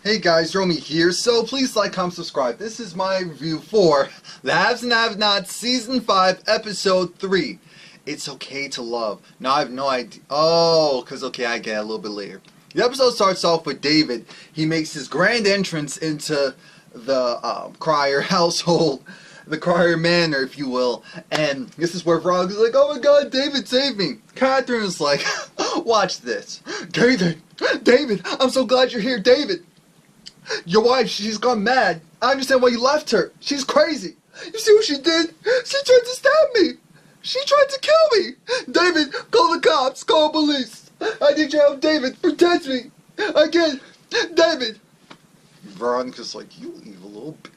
Hey guys, Romie here, so please like, comment, subscribe. This is my review for The Haves and Have-Nots Season 5, Episode 3. It's Okay to Love. Now I have no idea. Oh, because okay, I get it a little bit later. The episode starts off with David. He makes his grand entrance into the Crier household, the Crier manor, if you will. And this is where Veronica's like, oh my god, David, save me. Katheryn is like, watch this. David, I'm so glad you're here, David. Your wife, she's gone mad. I understand why you left her. She's crazy. You see what she did? She tried to stab me. She tried to kill me. David, call the cops. Call police. I need your help, David. Protect me. Again, David. Veronica's like, you evil little b.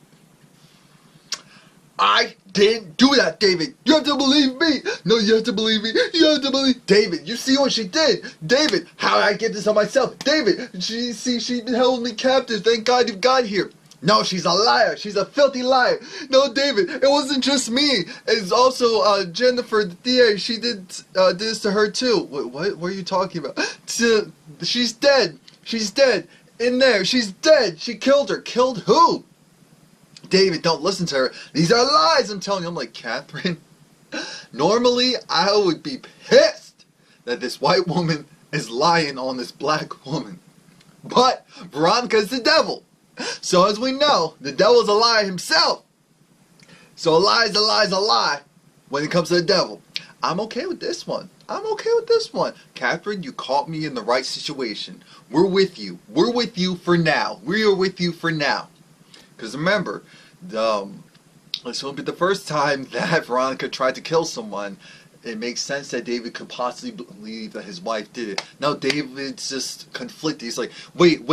I didn't do that, David. You have to believe me. No, you have to believe me. You have to believe David. You see what she did, David. How did I get this on myself, David? She held me captive. Thank God you got here. No, she's a liar. She's a filthy liar. No, David, it wasn't just me. It's also Jennifer, the DA. She did this to her too. What are you talking about? She's dead. She's dead. In there. She's dead. She killed her. Killed who? David, don't listen to her. These are lies, I'm telling you. I'm like, Katheryn, normally I would be pissed that this white woman is lying on this black woman. But Veronica's the devil. So as we know, the devil's a liar himself. So a lie is a lie is a lie when it comes to the devil. I'm okay with this one. I'm okay with this one. Katheryn, you caught me in the right situation. We're with you. We're with you for now. We are with you for now. Because remember, this won't be the first time that Veronica tried to kill someone. It makes sense that David could possibly believe that his wife did it. Now David's just conflicted. He's like, wait.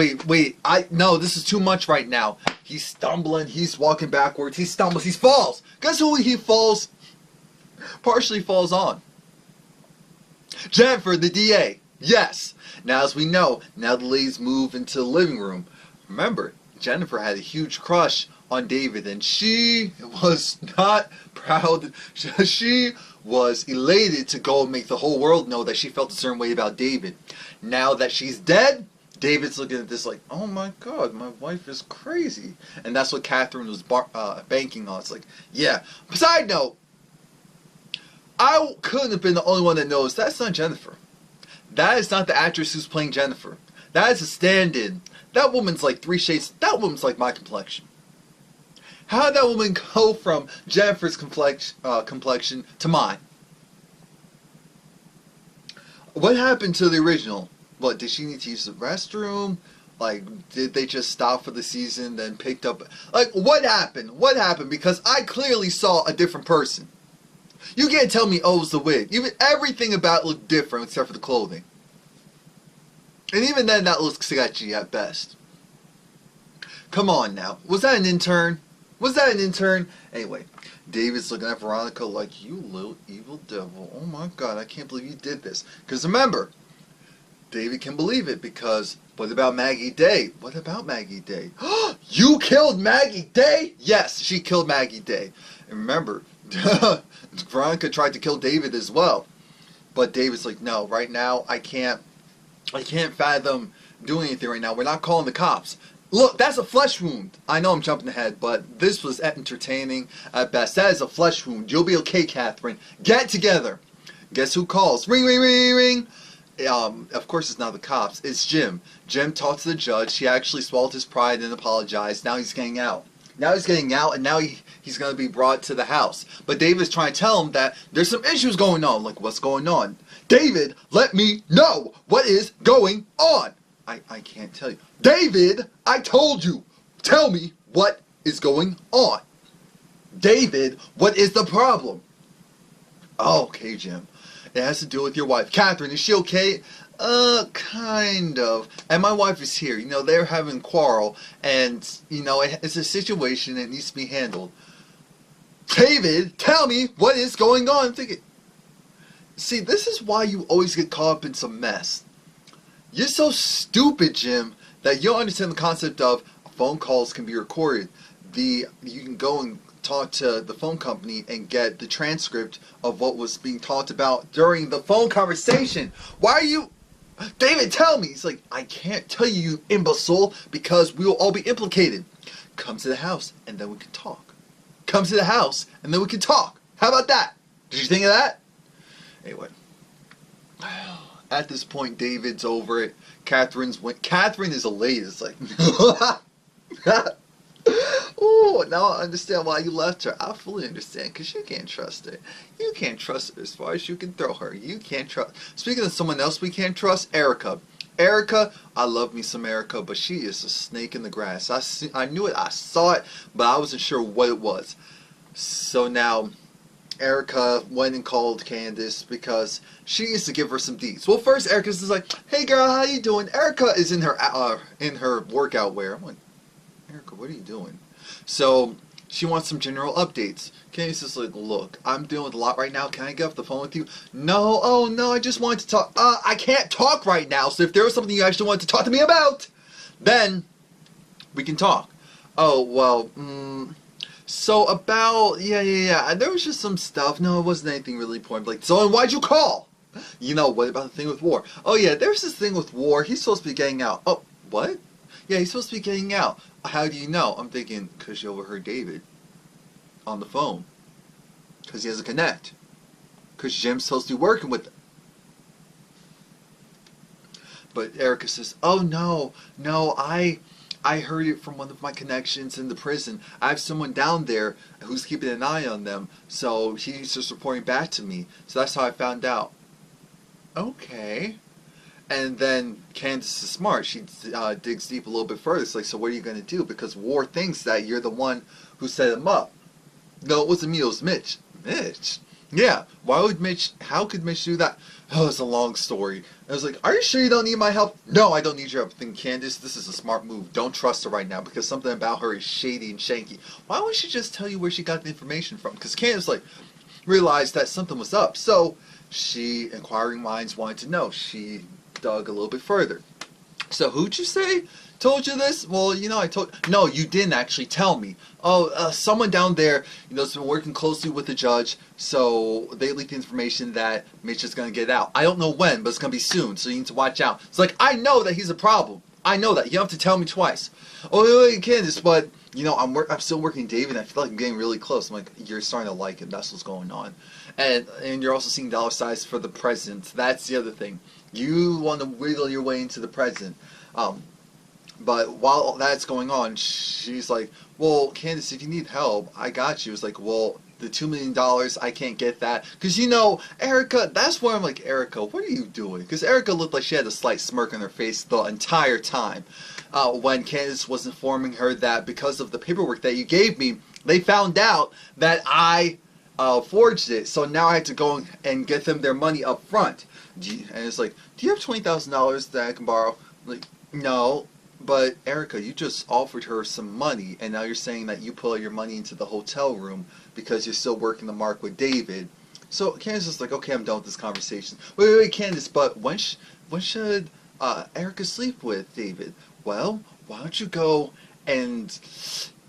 No, this is too much right now. He's stumbling. He's walking backwards. He stumbles. He falls. Guess who he falls? Partially falls on. Jennifer, the DA. Yes. Now as we know, now the ladies move into the living room. Remember, Jennifer had a huge crush on David, and she was not proud. She was elated to go and make the whole world know that she felt a certain way about David. Now that she's dead, David's looking at this like, oh my god, my wife is crazy. And that's what Katheryn was banking on. It's like, yeah. Side note, I couldn't have been the only one that knows that's not Jennifer. That is not the actress who's playing Jennifer. That is a stand-in. That woman's like 3 shades. That woman's like my complexion. How did that woman go from Jennifer's complexion to mine? What happened to the original? What, did she need to use the restroom? Like, did they just stop for the season, then picked up? Like, what happened? What happened? Because I clearly saw a different person. You can't tell me, oh, it was the wig. Even everything about it looked different except for the clothing. And even then, that looks sketchy at best. Come on now. Was that an intern? Was that an intern? Anyway, David's looking at Veronica like, you little evil devil. Oh my god, I can't believe you did this. Because remember, David can believe it because, what about Maggie Day? What about Maggie Day? You killed Maggie Day? Yes, she killed Maggie Day. And remember, Veronica tried to kill David as well. But David's like, no, right now, I can't fathom doing anything right now. We're not calling the cops. Look, that's a flesh wound. I know I'm jumping ahead, but this was entertaining at best. That is a flesh wound. You'll be okay, Katheryn. Get together. Guess who calls? Ring, ring, ring, ring. Of course it's not the cops. It's Jim. Jim talked to the judge. He actually swallowed his pride and apologized. Now he's getting out. Now he's getting out, and now he's going to be brought to the house. But David's trying to tell him that there's some issues going on. Like, what's going on? David, let me know what is going on. I can't tell you. David, I told you. Tell me what is going on. David, what is the problem? Oh, okay, Jim. It has to do with your wife. Katheryn, is she okay? Kind of. And my wife is here. You know, they're having a quarrel. And, you know, it's a situation that needs to be handled. David, tell me what is going on. I'm thinking, see, this is why you always get caught up in some mess. You're so stupid, Jim, that you don't understand the concept of phone calls can be recorded. You can go and talk to the phone company and get the transcript of what was being talked about during the phone conversation. Why are you... David, tell me. He's like, I can't tell you, you imbecile, because we will all be implicated. Come to the house, and then we can talk. Come to the house, and then we can talk. How about that? Did you think of that? Anyway. At this point, David's over it. Katheryn is elated. It's like, oh, now I understand why you left her. I fully understand, because you can't trust her. You can't trust her as far as you can throw her. You can't trust. Speaking of someone else we can't trust, Erica. Erica, I love me some Erica, but she is a snake in the grass. I knew it, I saw it, but I wasn't sure what it was. So now, Erica went and called Candace because she needs to give her some deets. Well, first Erica's just like, "Hey girl, how you doing?" Erica is in her workout wear. I'm like, Erica, what are you doing? So she wants some general updates. Candace is like, "Look, I'm dealing with a lot right now. Can I get off the phone with you?" "No, oh no, I just wanted to talk." I can't talk right now. So if there was something you actually wanted to talk to me about, then we can talk. "Oh well, so about, yeah, there was just some stuff." "No, it wasn't anything really important." Like, "So then why'd you call?" "You know, what about the thing with War?" "Oh yeah, there's this thing with War. He's supposed to be getting out." "Oh, what?" "Yeah, he's supposed to be getting out." "How do you know?" I'm thinking, because you overheard David on the phone. Because he has a connect. Because Jim's supposed to be working with him. But Erica says, "Oh no, I heard it from one of my connections in the prison. I have someone down there who's keeping an eye on them, so he's just reporting back to me. So that's how I found out." Okay. And then Candace is smart. She digs deep a little bit further. It's like, "So what are you going to do?" Because War thinks that you're the one who set him up. "No, it wasn't me. It was Mitch." "Mitch?" "Yeah. Why would Mitch? How could Mitch do that?" "Oh, it's a long story." I was like, "Are you sure you don't need my help?" "No, I don't need your help." I think, Candace, this is a smart move. Don't trust her right now because something about her is shady and shanky. Why wouldn't she just tell you where she got the information from? Because Candace, like, realized that something was up. So she, inquiring minds, wanted to know. She dug a little bit further. "So who'd you say told you this?" "Well, you know, I told..." "No, you didn't actually tell me." "Oh, someone down there, you know, has been working closely with the judge, so they leaked the information that Mitch is going to get out. I don't know when, but it's going to be soon, so you need to watch out." It's like, I know that he's a problem. I know that. You don't have to tell me twice. "Oh, wait, Candace, but, you know, I'm still working David, and I feel like I'm getting really close." I'm like, you're starting to like him. That's what's going on. And you're also seeing dollar signs for the president. That's the other thing. You want to wiggle your way into the president. But while that's going on, she's like, "Well, Candace, if you need help, I got you." It's like, "Well, the $2 million, I can't get that." Because, you know, Erica, that's where I'm like, Erica, what are you doing? Because Erica looked like she had a slight smirk on her face the entire time. When Candace was informing her that because of the paperwork that you gave me, they found out that I forged it. So now I had to go and get them their money up front. And it's like, "Do you have $20,000 that I can borrow?" I'm like, "No. But Erica, you just offered her some money, and now you're saying that you put your money into the hotel room because you're still working the mark with David." So Candace is like, "Okay, I'm done with this conversation." Wait, Candace, but when should Erica sleep with David?" "Well, why don't you go and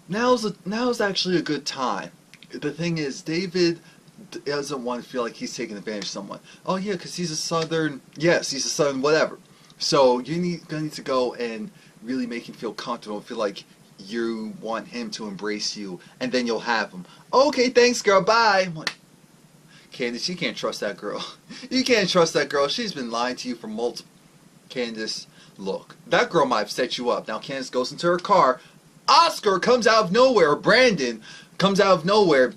now's actually a good time. The thing is, David doesn't want to feel like he's taking advantage of someone." "Oh yeah, because he's a southern..." "Yes, he's a southern whatever." So you're gonna need to go and really make him feel comfortable, feel like you want him to embrace you, and then you'll have him. "Okay, thanks, girl, bye." I'm like, Candace, you can't trust that girl. You can't trust that girl. She's been lying to you for multiple... Candace, look, that girl might have set you up. Now Candace goes into her car. Oscar comes out of nowhere, or Brandon comes out of nowhere,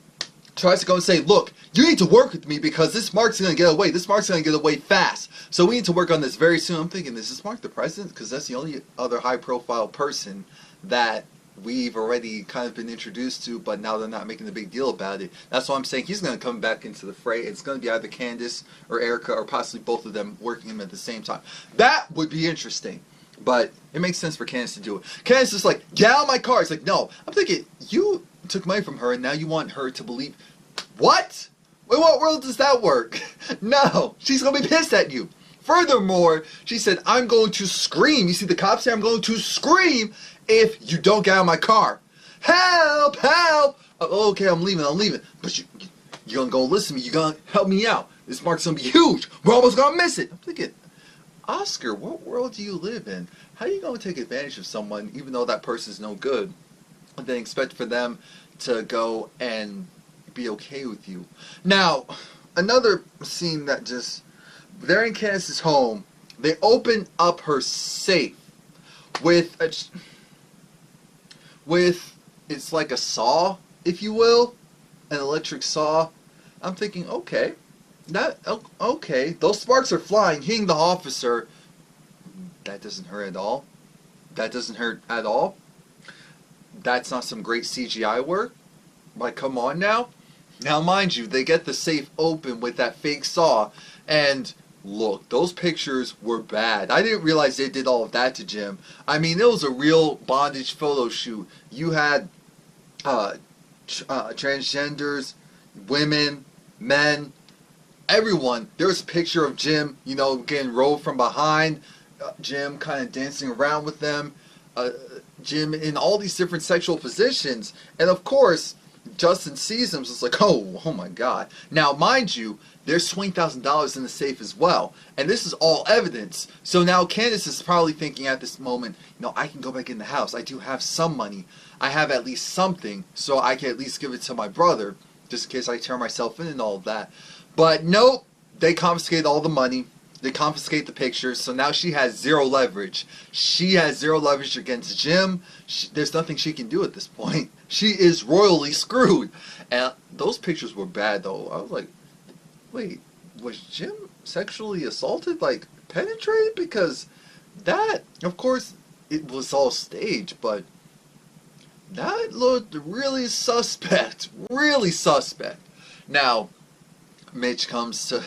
tries to go and say, "Look, you need to work with me because this Mark's going to get away. This Mark's going to get away fast. So we need to work on this very soon." I'm thinking, is this Mark the president? Because that's the only other high-profile person that we've already kind of been introduced to, but now they're not making a big deal about it. That's why I'm saying he's going to come back into the fray. It's going to be either Candace or Erica or possibly both of them working him at the same time. That would be interesting. But it makes sense for Candace to do it. Candace is like, "Get out of my car." It's like, no. I'm thinking, you took money from her and now you want her to believe... What? In what world does that work? No. She's going to be pissed at you. Furthermore, she said, "I'm going to scream. You see the cops here? I'm going to scream if you don't get out of my car. Help! Help!" "Oh, okay, I'm leaving. But you're going to go listen to me. You're going to help me out. This Mark's going to be huge. We're almost going to miss it." I'm thinking, Oscar, what world do you live in? How are you going to take advantage of someone even though that person's no good, and then expect for them to go and be okay with you? Now, another scene that just... They're in Candace's home. They open up her safe with a... It's like a saw, if you will. An electric saw. I'm thinking, okay. Okay, those sparks are flying, hitting the officer. That doesn't hurt at all. That doesn't hurt at all. That's not some great CGI work. Like, come on now. Now, mind you, they get the safe open with that fake saw, and look, those pictures were bad. I didn't realize they did all of that to Jim. I mean, it was a real bondage photo shoot. You had transgenders, women, men, everyone. There was a picture of Jim, you know, getting rolled from behind, Jim kind of dancing around with them, Jim in all these different sexual positions, and of course, Justin sees him, so it's like, oh my God. Now, mind you, there's $20,000 in the safe as well, and this is all evidence. So now Candace is probably thinking at this moment, you know, I can go back in the house. I do have some money. I have at least something, so I can at least give it to my brother, just in case I turn myself in and all of that. But nope, they confiscate all the money. They confiscate the pictures, so now she has zero leverage. She has zero leverage against Jim. There's nothing she can do at this point. She is royally screwed. And those pictures were bad, though. I was like, wait, was Jim sexually assaulted, like penetrated? Because that, of course, it was all staged, but that looked really suspect. Really suspect. Now, Mitch comes to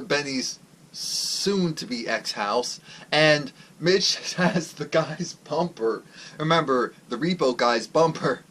Benny's soon-to-be ex-house, and Mitch has the guy's bumper. Remember, the repo guy's bumper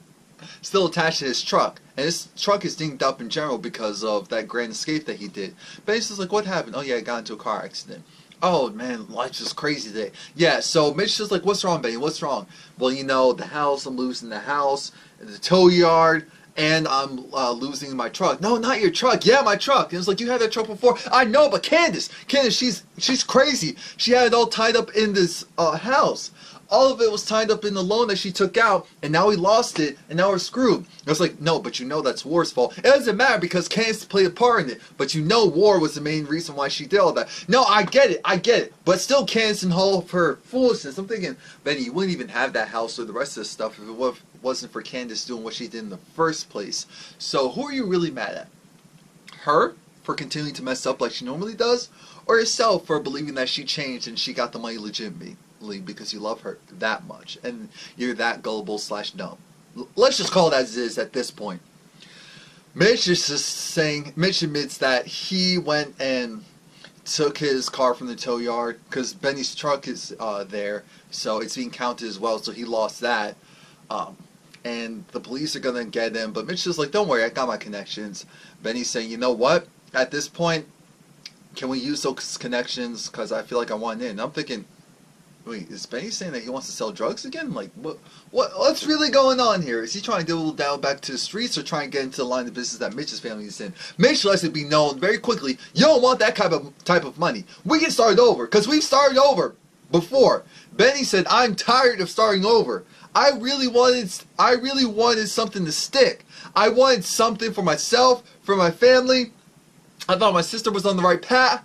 still attached to his truck, and his truck is dinged up in general because of that grand escape that he did. Benny's just like, what happened? Oh yeah, I got into a car accident. Oh man, life's just crazy today. Yeah, so Mitch is like, what's wrong, Benny? What's wrong? Well, you know, the house, I'm losing the house, the tow yard, and I'm losing my truck. No, not your truck. Yeah, my truck. And it's like, you had that truck before. I know, but Candace, she's crazy. She had it all tied up in this house. All of it was tied up in the loan that she took out, and now we lost it, and now we're screwed. I was like, no, but you know that's War's fault. It doesn't matter because Candace played a part in it, but you know War was the main reason why she did all that. No, I get it, but still Candace and all of her foolishness. I'm thinking, Benny, you wouldn't even have that house or the rest of this stuff if it wasn't for Candace doing what she did in the first place. So who are you really mad at? Her for continuing to mess up like she normally does, or yourself for believing that she changed and she got the money legitimately because you love her that much and you're that gullible / dumb? Let's just call it as it is at this point. Mitch is just saying, Mitch admits that he went and took his car from the tow yard because Benny's truck is there, so it's being counted as well, so he lost that. And the police are gonna get him, but Mitch is like, don't worry, I got my connections. Benny's saying, you know what, at this point, can we use those connections because I feel like I want in. I'm thinking, wait, is Benny saying that he wants to sell drugs again? Like, what's really going on here? Is he trying to do a little down back to the streets or trying to get into the line of business that Mitch's family is in? Mitch lets it be known very quickly, you don't want that type of money. We can start over, because we've started over before. Benny said, I'm tired of starting over. I really wanted something to stick. I wanted something for myself, for my family. I thought my sister was on the right path,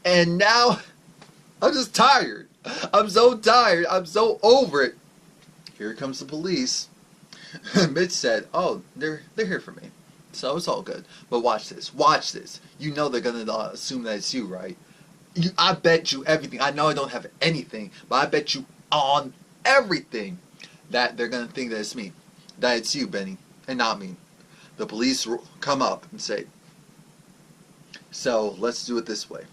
and now I'm just tired. I'm so tired. I'm so over it. Here comes the police. Mitch said, oh, they're here for me. So it's all good. But watch this. Watch this. You know they're going to assume that it's you, right? I bet you everything. I know I don't have anything, but I bet you on everything that they're going to think that it's me. That it's you, Benny, and not me. The police come up and say, so let's do it this way.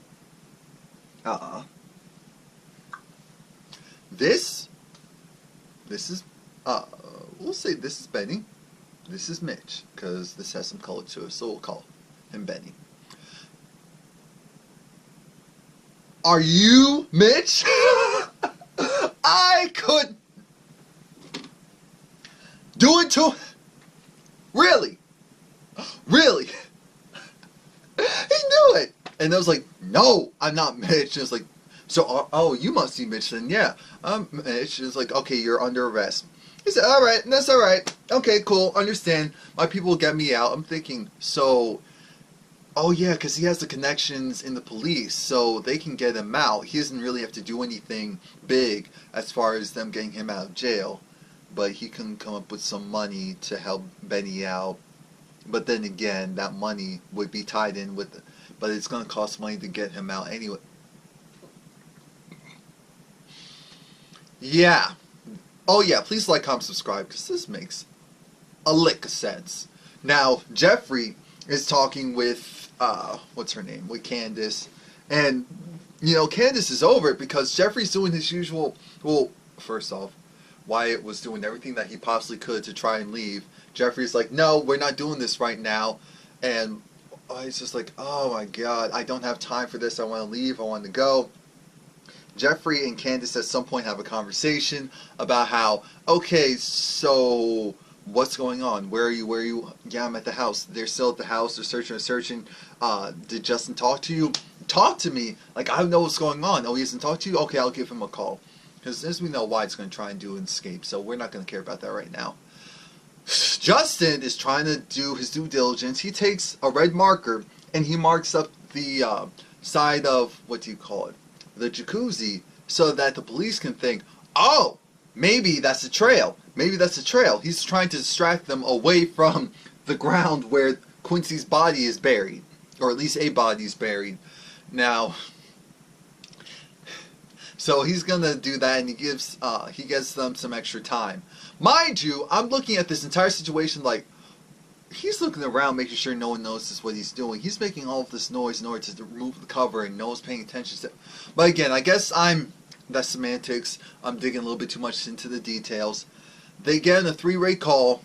This is, we'll say this is Benny. This is Mitch, because this has some color to it, so we'll call him Benny. Are you Mitch? I could do it to... Really? Really? He knew it. And I was like, no, I'm not Mitch. And it's like, so, oh, you must be Mitch then. Yeah, I'm Mitch. It's like, okay, you're under arrest. He said, all right, that's all right. Okay, cool, understand. My people will get me out. I'm thinking, so, oh yeah, because he has the connections in the police, so they can get him out. He doesn't really have to do anything big as far as them getting him out of jail. But he can come up with some money to help Benny out. But then again, that money would be tied in with it. But it's going to cost money to get him out anyway. Yeah. Oh yeah, please like, comment, subscribe, because this makes a lick of sense. Now, Jeffrey is talking with, what's her name? With Candace. And, you know, Candace is over it because Jeffrey's doing his usual, well, first off, Wyatt was doing everything that he possibly could to try and leave. Jeffrey's like, no, we're not doing this right now. And he's just like, oh my god, I don't have time for this, I want to leave, I want to go. Jeffrey and Candace at some point have a conversation about how, okay, so what's going on? Where are you? Where are you? Yeah, I'm at the house. They're still at the house. They're searching. Did Justin talk to you? Talk to me. Like, I know what's going on. Oh, he hasn't talked to you? Okay, I'll give him a call. Because as we know, Wyatt's going to try and do an escape, so we're not going to care about that right now. Justin is trying to do his due diligence. He takes a red marker and he marks up the side of, what do you call it? The jacuzzi, so that the police can think, oh, maybe that's a trail. Maybe that's a trail. He's trying to distract them away from the ground where Quincy's body is buried, or at least a body is buried. Now, so he's gonna do that, and he gives them some extra time. Mind you, I'm looking at this entire situation like, he's looking around, making sure no one notices what he's doing. He's making all of this noise in order to remove the cover, and no one's paying attention to it. But again, I guess that's semantics. I'm digging a little bit too much into the details. They get a three-way call,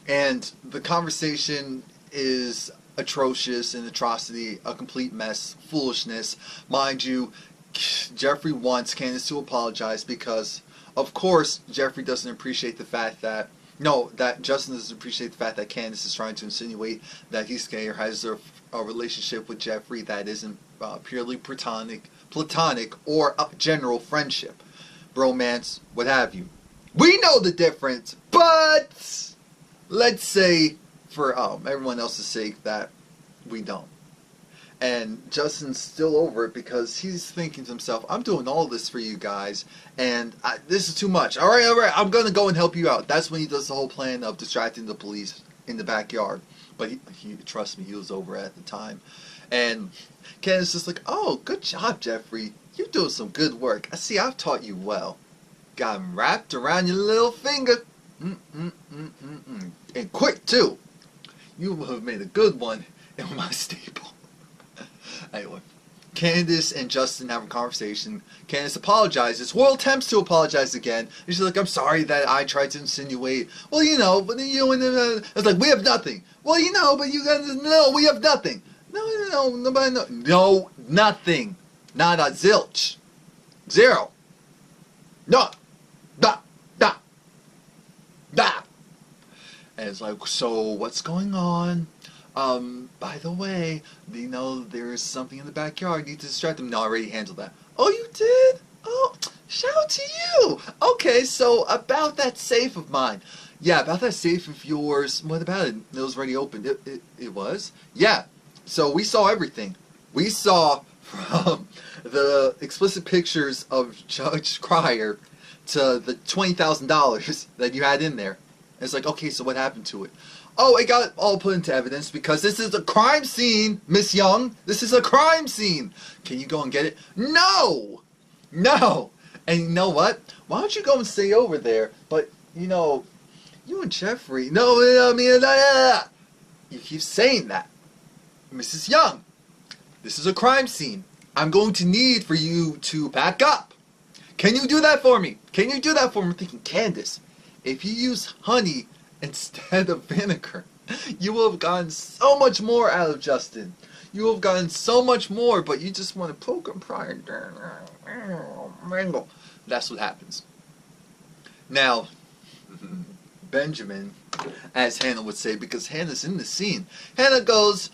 and the conversation is atrocious, an atrocity, a complete mess, foolishness. Mind you, Jeffrey wants Candace to apologize because, of course, Jeffrey doesn't appreciate the fact that that Justin doesn't appreciate the fact that Candace is trying to insinuate that he's gay or has a relationship with Jeffrey that isn't purely platonic or a general friendship, bromance, what have you. We know the difference, but let's say for everyone else's sake that we don't. And Justin's still over it because he's thinking to himself, I'm doing all this for you guys, and this is too much. All right, I'm going to go and help you out. That's when he does the whole plan of distracting the police in the backyard. But he trust me, he was over at the time. And Candace is like, oh, good job, Jeffrey. You're doing some good work. I see, I've taught you well. Got him wrapped around your little finger. And quick, too. You have made a good one in my staple. Anyway, Candace and Justin have a conversation. Candace apologizes. Well, attempts to apologize again. And she's like, I'm sorry that I tried to insinuate. Well, you know, but it's like, we have nothing. Well, you know, but you guys know we have nothing. No, nobody know. No, nothing. Not a zilch. Zero. No. Da. And it's like, so what's going on? By the way, you know, there's something in the backyard. You need to distract them. No, I already handled that. Oh, you did? Oh, shout out to you. Okay, so about that safe of mine. Yeah, about that safe of yours. What about it? It was already opened. It was? Yeah. So we saw everything. We saw from the explicit pictures of Judge Cryer to the $20,000 that you had in there. And it's like, okay, so what happened to it? Oh, it got all put into evidence because this is a crime scene, Miss Young. This is a crime scene. Can you go and get it? No! And you know what? Why don't you go and stay over there? But, you know, you and Jeffrey, you keep saying that. Mrs. Young, this is a crime scene. I'm going to need for you to back up. Can you do that for me? I'm thinking, Candace, if you use honey instead of vinegar, you will have gotten so much more out of Justin. You will have gotten so much more, but you just want to poke and pry and wrangle. That's what happens. Now, Benjamin, as Hannah would say, because Hannah's in the scene. Hannah goes,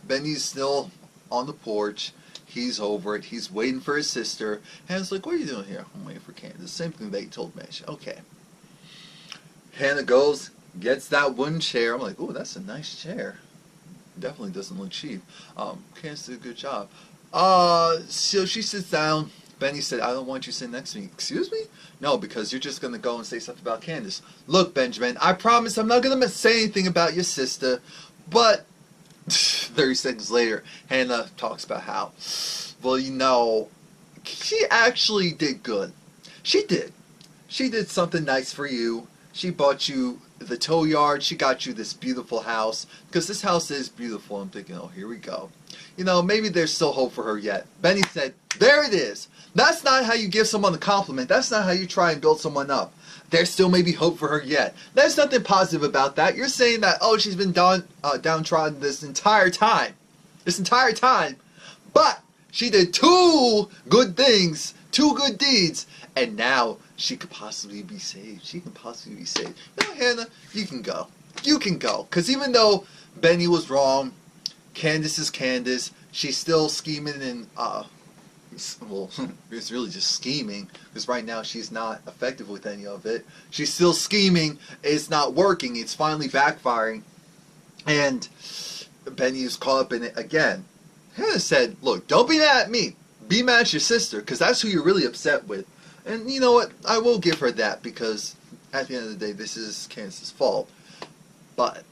Benny's still on the porch. He's over it. He's waiting for his sister. Hannah's like, what are you doing here? I'm waiting for Candace. Same thing they told me. Okay. Hannah goes, gets that wooden chair. I'm like, oh, that's a nice chair. Definitely doesn't look cheap. Candace did a good job. So she sits down. Benny said, I don't want you sitting next to me. Excuse me? No, because you're just going to go and say something about Candace. Look, Benjamin, I promise I'm not going to say anything about your sister. But 30 seconds later, Hannah talks about how, well, you know, she actually did good. She did. She did something nice for you. She bought you the tow yard. She got you this beautiful house. Because this house is beautiful. I'm thinking, oh, here we go. You know, maybe there's still hope for her yet. Benny said, there it is. That's not how you give someone a compliment. That's not how you try and build someone up. There still may be hope for her yet. There's nothing positive about that. You're saying that, oh, she's been downtrodden this entire time. This entire time. But she did 2 good things, 2 good deeds, and now she could possibly be saved. She can possibly be saved. You know, Hannah, you can go. You can go. Because even though Benny was wrong, Candace is Candace, she's still scheming and, well, it's really just scheming, because right now she's not effective with any of it. She's still scheming. It's not working. It's finally backfiring. And Benny is caught up in it again. Hannah said, look, don't be mad at me. Be mad at your sister, because that's who you're really upset with. And you know what? I will give her that, because at the end of the day, this is Candace's fault. But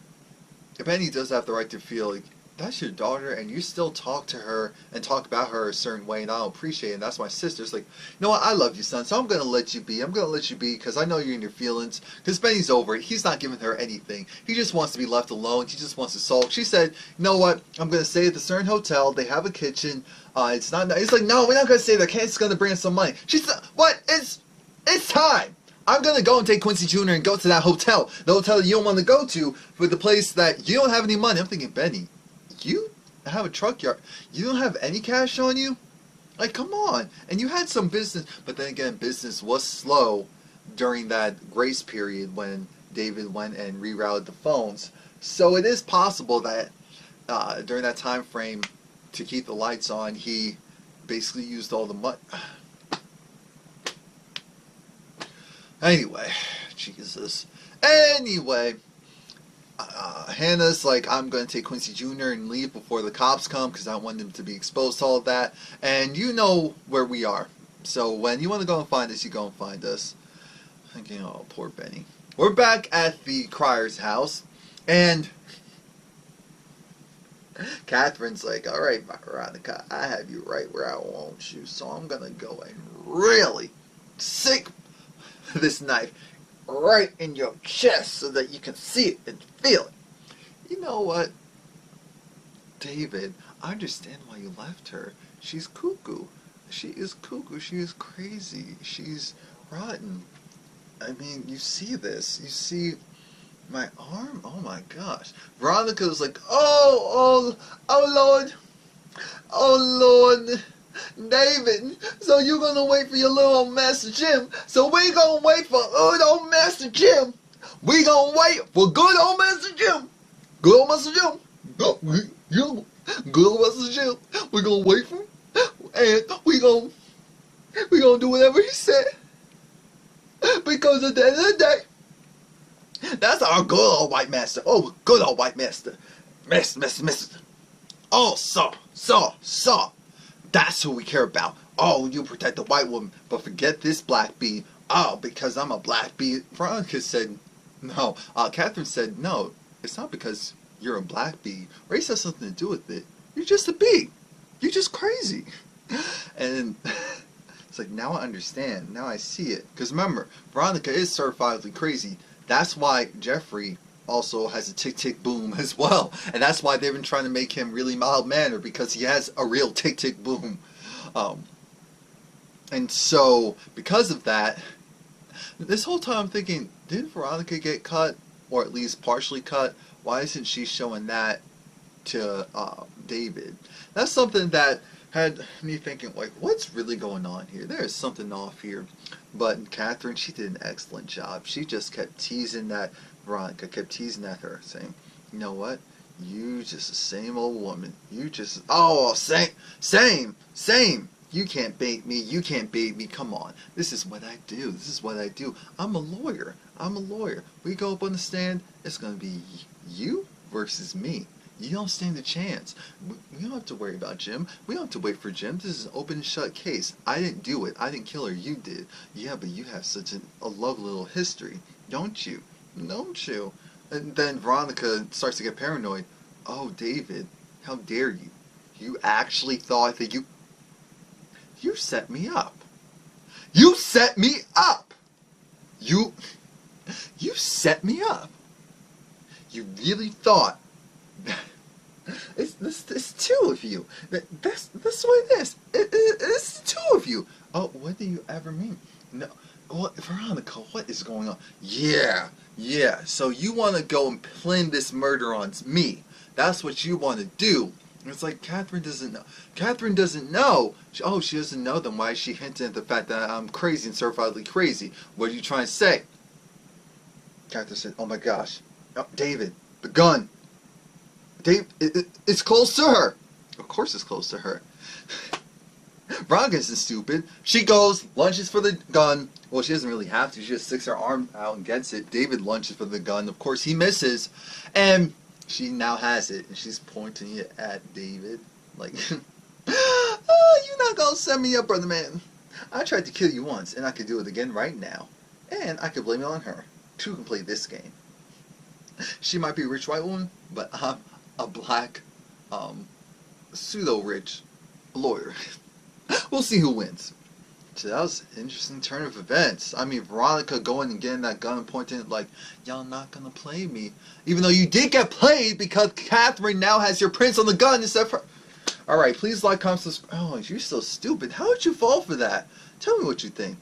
Benny does have the right to feel like, that's your daughter, and you still talk to her and talk about her a certain way, and I don't appreciate it. And that's my sister. It's like, you know what? I love you, son, so I'm going to let you be. I'm going to let you be because I know you're in your feelings. Because Benny's over it. He's not giving her anything. He just wants to be left alone. He just wants to sulk. She said, you know what? I'm going to stay at the certain hotel. They have a kitchen. It's not. It's like, no, we're not going to stay there. Candace's going to bring us some money. She said, what? It's time. I'm going to go and take Quincy Jr. and go to that hotel. The hotel you don't want to go to for the place that you don't have any money. I'm thinking, Benny, you have a truck yard. You don't have any cash on you? Like, come on. And you had some business. But then again, business was slow during that grace period when David went and rerouted the phones. So it is possible that during that time frame to keep the lights on, he basically used all the money. Anyway, Jesus. Anyway, Hannah's like, I'm going to take Quincy Jr. and leave before the cops come because I don't want him to be exposed to all of that. And you know where we are. So when you want to go and find us, you go and find us. I'm thinking, oh, poor Benny. We're back at the Cryer's house. And Katheryn's like, all right, Veronica, I have you right where I want you. So I'm going to go and really sink this knife right in your chest so that you can see it and feel it. You know what, David, I understand why you left her. She's cuckoo. She is cuckoo. She is crazy. She's rotten. I mean, you see this. You see my arm? Oh my gosh. Veronica was like, oh Lord. Oh Lord. David, so you gonna wait for your little old Master Jim. So we gonna wait for good old Master Jim. We gonna wait for good old Master Jim. Good old Master Jim. Good old Master Jim. We gonna wait for him. And we gonna do whatever he said. Because at the end of the day, that's our good old white master. Oh, good old white master. Mister. Oh, so. That's who we care about. Oh, you protect the white woman, but forget this black bee. Oh, because I'm a black bee. Veronica said, no. Katheryn said, no, it's not because you're a black bee. Race has something to do with it. You're just a bee. You're just crazy. And it's like, now I understand. Now I see it. Because remember, Veronica is certifiably crazy. That's why Jeffrey also has a tick boom as well, and that's why they've been trying to make him really mild-mannered, because he has a real tick boom. And so because of that, this whole time I'm thinking, did Veronica get cut, or at least partially cut? Why isn't she showing that to David? That's something that had me thinking, like, what's really going on here? There's something off here. But Katheryn, she did an excellent job. She just kept teasing that Veronica, kept teasing at her, saying, you know what? You just the same old woman. You just, oh, same. You can't bait me. You can't bait me. Come on. This is what I do. This is what I do. I'm a lawyer. We go up on the stand. It's going to be you versus me. You don't stand a chance. We don't have to worry about Jim. We don't have to wait for Jim. This is an open and shut case. I didn't do it. I didn't kill her. You did. Yeah, but you have such a lovely little history. Don't you? Don't you? And then Veronica starts to get paranoid. Oh, David, how dare you? You actually thought that you set me up. You set me up! You set me up. You really thought it's two of you. That's what it is. It's two of you. Oh, what do you ever mean? No, what, Veronica? What is going on? Yeah. So you want to go and plan this murder on me? That's what you want to do. It's like Katheryn doesn't know. Katheryn doesn't know. She doesn't know. Then why is she hinting at the fact that I'm crazy and certifiably crazy? What are you trying to say? Katheryn said, "Oh my gosh, oh, David, the gun. Dave, it's close to her. Of course it's close to her." Veronica isn't stupid. She goes, lunges for the gun. Well, she doesn't really have to. She just sticks her arm out and gets it. David lunges for the gun. Of course, he misses. And she now has it. And she's pointing it at David. Like, oh, you're not going to set me up, brother man. I tried to kill you once, and I could do it again right now. And I could blame it on her. Two can play this game. She might be a rich white woman, but I'm a black, pseudo-rich lawyer. We'll see who wins. So that was an interesting turn of events. I mean, Veronica going and getting that gun and pointing it like, y'all not gonna play me. Even though you did get played because Katheryn now has your prints on the gun instead for... Alright, please like, comment, subscribe. Oh, you're so stupid. How did you fall for that? Tell me what you think.